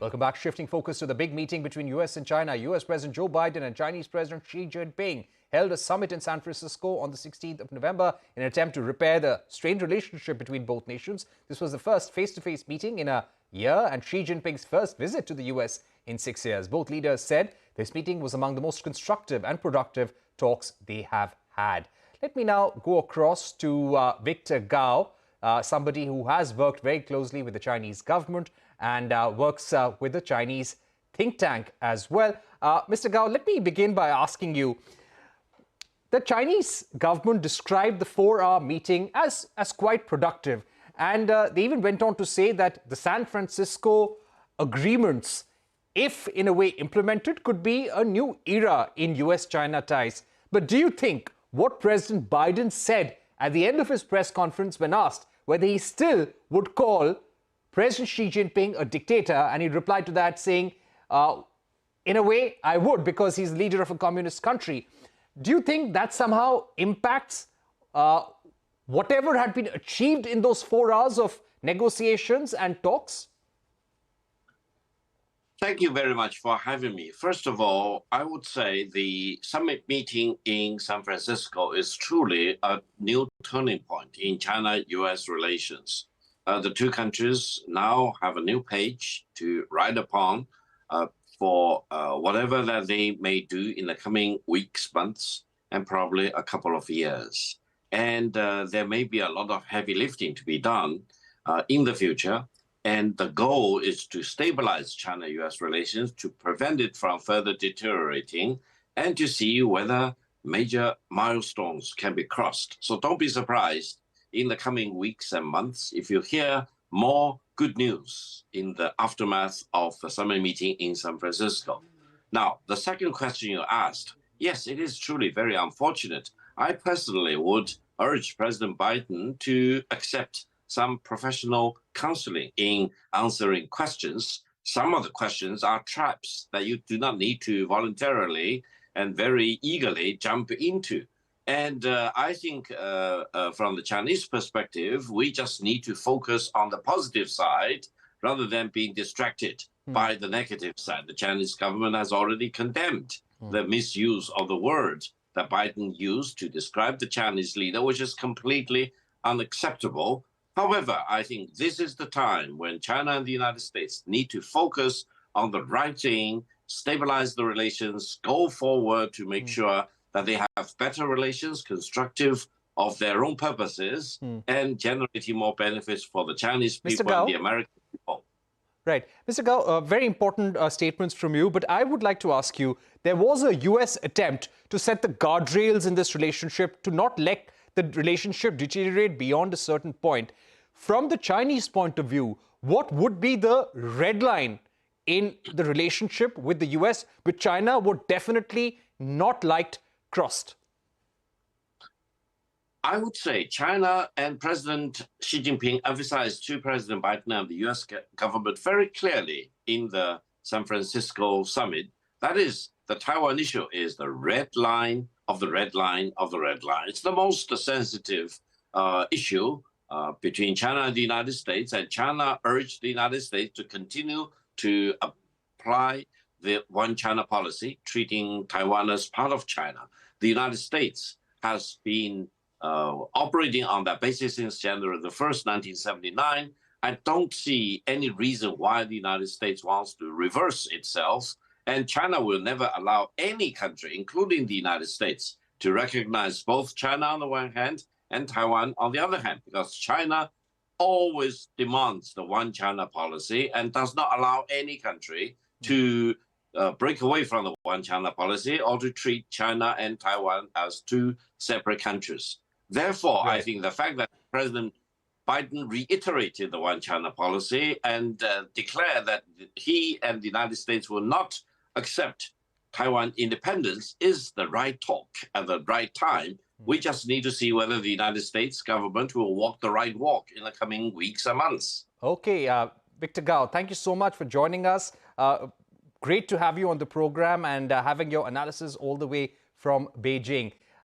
Welcome back. Shifting focus to the big meeting between US and China. US President Joe Biden and Chinese President Xi Jinping held a summit in San Francisco on the 16th of November in an attempt to repair the strained relationship between both nations. This was the first face-to-face meeting in a year and Xi Jinping's first visit to the US in 6 years. Both leaders said this meeting was among the most constructive and productive talks they have had. Let me now go across to Victor Gao, somebody who has worked very closely with the Chinese government and works with the Chinese think tank as well. Mr. Gao, let me begin by asking you, the Chinese government described the 4-hour meeting as quite productive. And they even went on to say that the San Francisco agreements, if in a way implemented, could be a new era in US-China ties. But do you think what President Biden said at the end of his press conference when asked whether he still would call President Xi Jinping a dictator, and he replied to that saying, in a way, I would, because he's the leader of a communist country. Do you think that somehow impacts whatever had been achieved in those 4 hours of negotiations and talks? Thank you very much for having me. First of all, I would say the summit meeting in San Francisco is truly a new turning point in China-US relations. The two countries now have a new page to ride upon for whatever that they may do in the coming weeks, months, and probably a couple of years. And there may be a lot of heavy lifting to be done in the future. And the goal is to stabilize China-US relations, to prevent it from further deteriorating, and to see whether major milestones can be crossed. So don't be surprised in the coming weeks and months if you hear more good news in the aftermath of the summit meeting in San Francisco. Now, the second question you asked, yes, it is truly very unfortunate. I personally would urge President Biden to accept some professional counseling in answering questions. Some of the questions are traps that you do not need to voluntarily and very eagerly jump into. And I think from the Chinese perspective, we just need to focus on the positive side rather than being distracted by the negative side. The Chinese government has already condemned the misuse of the word that Biden used to describe the Chinese leader, which is completely unacceptable. However, I think this is the time when China and the United States need to focus on the right thing, stabilize the relations, go forward to make sure that they have better relations, constructive of their own purposes, and generating more benefits for the Chinese people and the American people. Right. Mr. Gao, very important statements from you, but I would like to ask you, there was a US attempt to set the guardrails in this relationship, to not let the relationship deteriorate beyond a certain point. From the Chinese point of view, what would be the red line in the relationship with the US, which China would definitely not like crossed? I would say China and President Xi Jinping emphasized to President Biden and the US government very clearly in the San Francisco summit. That is, the Taiwan issue is the red line of the red line of the red line. It's the most sensitive issue between China and the United States, and China urged the United States to continue to apply the one China policy, treating Taiwan as part of China. The United States has been operating on that basis since January the 1st, 1979. I don't see any reason why the United States wants to reverse itself. And China will never allow any country, including the United States, to recognize both China on the one hand and Taiwan on the other hand, because China always demands the one China policy and does not allow any country to break away from the one China policy or to treat China and Taiwan as two separate countries. Therefore, I think the fact that President Biden reiterated the one China policy and declared that he and the United States will not accept Taiwan independence is the right talk at the right time. We just need to see whether the United States government will walk the right walk in the coming weeks and months. Okay, Victor Gao, thank you so much for joining us. Great to have you on the program and having your analysis all the way from Beijing.